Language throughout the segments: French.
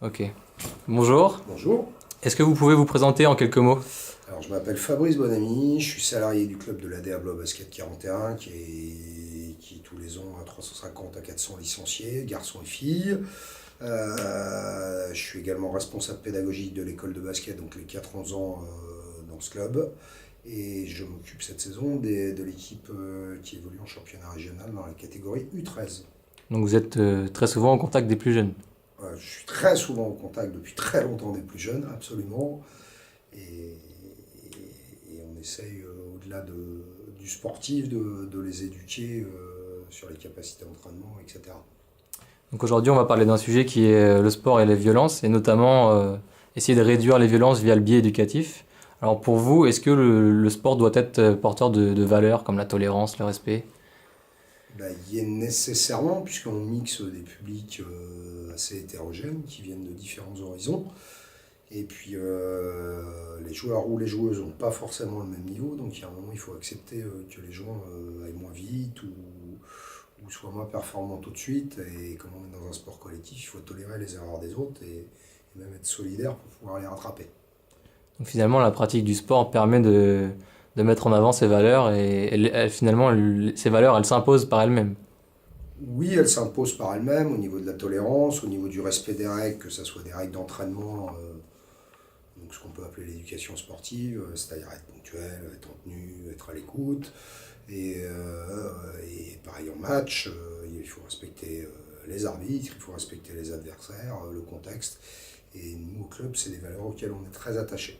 Ok. Bonjour. Bonjour. Est-ce que vous pouvez vous présenter en quelques mots? Alors, je m'appelle Fabrice Bonamy, je suis salarié du club de l'AD Blois Basket 41 qui tous les ans a 350 à 400 licenciés, garçons et filles. Je suis également responsable pédagogique de l'école de basket, donc les 4 ans dans ce club. Et je m'occupe cette saison de l'équipe qui évolue en championnat régional dans la catégorie U13. Donc vous êtes très souvent en contact des plus jeunes. Je suis très souvent en contact depuis très longtemps des plus jeunes, absolument. Et on essaye, au-delà du sportif, de les éduquer sur les capacités d'entraînement, etc. Donc aujourd'hui on va parler d'un sujet qui est le sport et les violences, et notamment essayer de réduire les violences via le biais éducatif. Alors pour vous, est-ce que le sport doit être porteur de valeurs comme la tolérance, le respect? Ben, il y est nécessairement, puisqu'on mixe des publics assez hétérogènes qui viennent de différents horizons. Et puis les joueurs ou les joueuses n'ont pas forcément le même niveau, donc il y a un moment il faut accepter que les joueurs aillent moins vite ou soient moins performants tout de suite. Et comme on est dans un sport collectif, il faut tolérer les erreurs des autres et même être solidaire pour pouvoir les rattraper. Donc finalement la pratique du sport permet de mettre en avant ces valeurs et finalement ces valeurs elles s'imposent par elles-mêmes. Oui, elle s'impose par elle-même au niveau de la tolérance, au niveau du respect des règles, que ce soit des règles d'entraînement, donc ce qu'on peut appeler l'éducation sportive, c'est-à-dire être ponctuel, être en tenue, être à l'écoute. Et pareil en match, il faut respecter les arbitres, il faut respecter les adversaires, le contexte. Et nous, au club, c'est des valeurs auxquelles on est très attachés.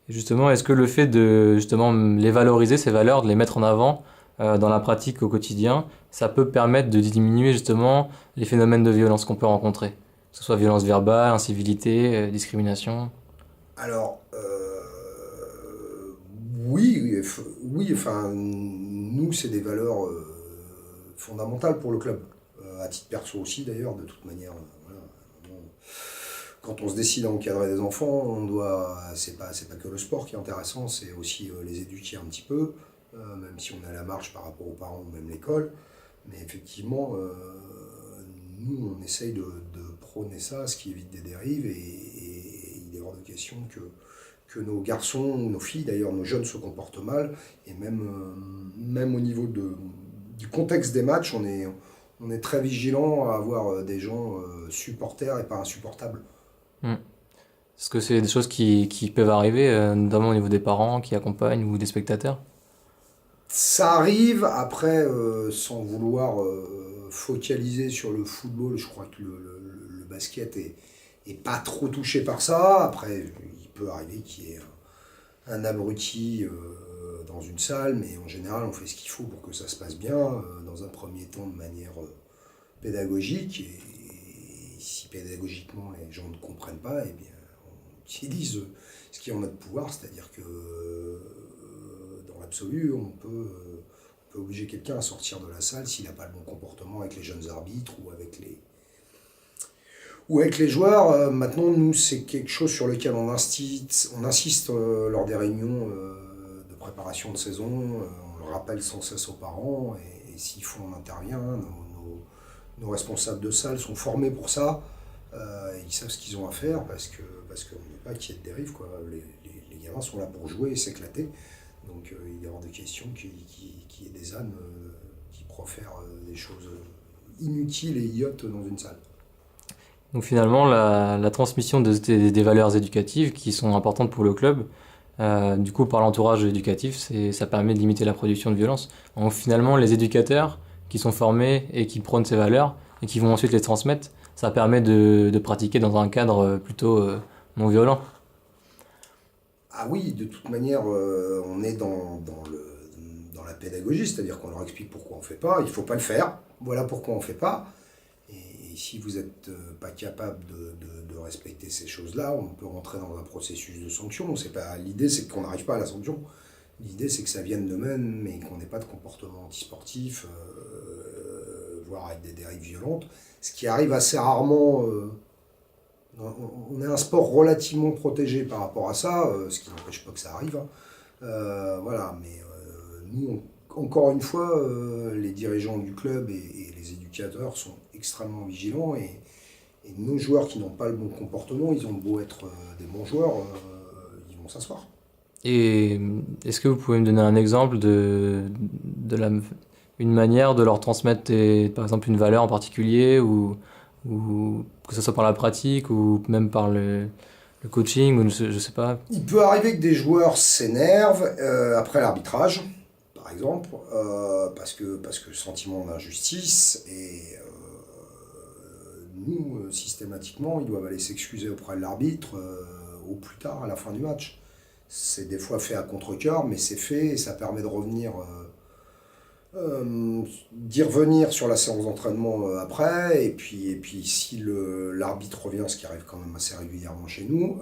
Et justement, est-ce que le fait de justement les valoriser, ces valeurs, de les mettre en avant dans la pratique au quotidien, ça peut permettre de diminuer justement les phénomènes de violence qu'on peut rencontrer, que ce soit violence verbale, incivilité, discrimination. Alors, oui, oui, enfin, nous, c'est des valeurs fondamentales pour le club. À titre perso aussi, d'ailleurs, de toute manière. Voilà. Quand on se décide à encadrer des enfants, c'est pas que le sport qui est intéressant, c'est aussi les éduquer un petit peu, même si on est à la marge par rapport aux parents ou même l'école. Mais effectivement, nous, on essaye de prôner ça, ce qui évite des dérives, et il est hors de question que nos garçons, ou nos filles, d'ailleurs nos jeunes se comportent mal, et même au niveau du contexte des matchs, on est très vigilant à avoir des gens supporters et pas insupportables. Hmm. Est-ce que c'est des choses qui peuvent arriver, notamment au niveau des parents qui accompagnent ou des spectateurs? Ça arrive, après, sans vouloir focaliser sur le football, je crois que le basket est pas trop touché par ça. Après, il peut arriver qu'il y ait un abruti dans une salle, mais en général, on fait ce qu'il faut pour que ça se passe bien, dans un premier temps de manière pédagogique. Et si pédagogiquement les gens ne comprennent pas, eh bien, on utilise ce qui est en notre pouvoir, c'est-à-dire que dans l'absolu, on peut obliger quelqu'un à sortir de la salle s'il n'a pas le bon comportement avec les jeunes arbitres ou avec les joueurs. Maintenant, nous, c'est quelque chose sur lequel on insiste lors des réunions de préparation de saison. On le rappelle sans cesse aux parents et s'il faut, on intervient. Nos responsables de salle sont formés pour ça. Ils savent ce qu'ils ont à faire parce qu'on ne veut pas qu'il y ait de dérive, quoi. Les gamins sont là pour jouer et s'éclater. Donc il est hors de question qu'il y ait des ânes qui profèrent des choses inutiles et idiotes dans une salle. Donc finalement, la transmission des valeurs éducatives qui sont importantes pour le club, du coup par l'entourage éducatif, ça permet de limiter la production de violence. Donc finalement, les éducateurs qui sont formés et qui prônent ces valeurs et qui vont ensuite les transmettre, ça permet de pratiquer dans un cadre plutôt non violent. Ah oui, de toute manière, on est dans la pédagogie, c'est-à-dire qu'on leur explique pourquoi on ne fait pas, il ne faut pas le faire, voilà pourquoi on ne fait pas. Et si vous n'êtes pas capable de respecter ces choses-là, on peut rentrer dans un processus de sanction. L'idée, c'est qu'on n'arrive pas à la sanction. L'idée, c'est que ça vienne de même, mais qu'on n'ait pas de comportement antisportif, voire avec des dérives violentes. Ce qui arrive assez rarement. On est un sport relativement protégé par rapport à ça, ce qui n'empêche pas que ça arrive, hein. Voilà, mais nous, encore une fois, les dirigeants du club et les éducateurs sont extrêmement vigilants et Et nos joueurs qui n'ont pas le bon comportement, ils ont beau être des bons joueurs, ils vont s'asseoir. Et est-ce que vous pouvez me donner un exemple une manière de leur transmettre, par exemple, une valeur en particulier, ou que ce soit par la pratique, ou même par le coaching, ou je sais pas. Il peut arriver que des joueurs s'énervent après l'arbitrage, par exemple, parce que sentiment d'injustice, et nous, systématiquement, ils doivent aller s'excuser auprès de l'arbitre au plus tard, à la fin du match. C'est des fois fait à contre-cœur, mais c'est fait et ça permet de revenir, d'y revenir sur la séance d'entraînement après. Et puis si l'arbitre revient, ce qui arrive quand même assez régulièrement chez nous,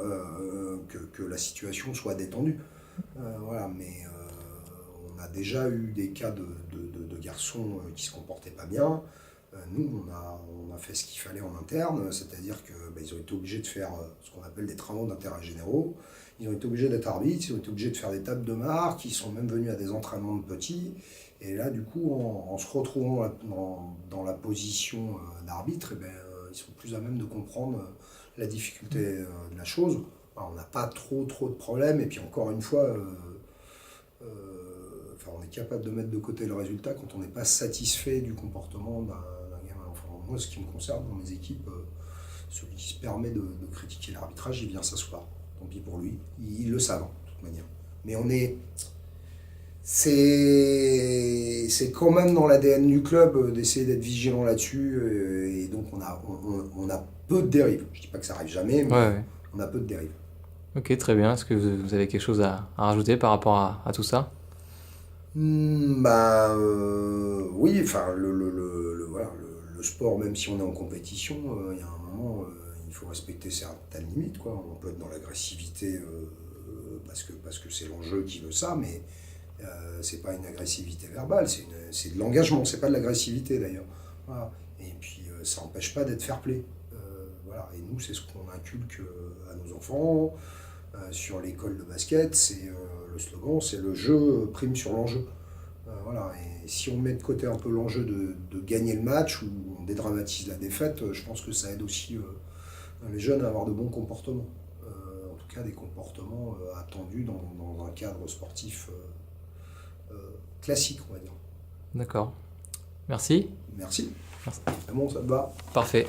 que la situation soit détendue. Voilà, mais on a déjà eu des cas de garçons qui se comportaient pas bien. Nous, on a fait ce qu'il fallait en interne, c'est-à-dire qu'ils ont été obligés de faire ce qu'on appelle des travaux d'intérêt généraux. Ils ont été obligés d'être arbitres, ils ont été obligés de faire des tables de marque, ils sont même venus à des entraînements de petits. Et là, du coup, en se retrouvant dans la position d'arbitre, ils sont plus à même de comprendre la difficulté de la chose. Alors, on n'a pas trop de problèmes, et puis encore une fois, on est capable de mettre de côté le résultat quand on n'est pas satisfait du comportement d'un gamin. Enfin, moi, ce qui me concerne dans mes équipes, celui qui se permet de critiquer l'arbitrage, il vient s'asseoir. Tant pis pour lui, ils le savent, de toute manière. Mais c'est quand même dans l'ADN du club d'essayer d'être vigilant là-dessus, et donc on a peu de dérives. Je dis pas que ça arrive jamais, mais Ouais. on a peu de dérives. Ok, très bien. Est-ce que vous avez quelque chose à rajouter par rapport à tout ça? Oui, enfin, voilà, le sport, même si on est en compétition, il y a un moment, il faut respecter certaines limites, quoi. On peut être dans l'agressivité parce que c'est l'enjeu qui veut ça, mais c'est pas une agressivité verbale, c'est de l'engagement, c'est pas de l'agressivité d'ailleurs. Voilà. Et puis ça n'empêche pas d'être fair-play. Voilà. Et nous, c'est ce qu'on inculque à nos enfants. Sur l'école de basket, le slogan, c'est le jeu prime sur l'enjeu. Voilà. Et si on met de côté un peu l'enjeu de gagner le match, ou on dédramatise la défaite, je pense que ça aide aussi les jeunes à avoir de bons comportements. En tout cas, des comportements attendus dans un cadre sportif classique, on va dire. D'accord. Merci. Merci. Merci. C'est bon, ça te va? Parfait.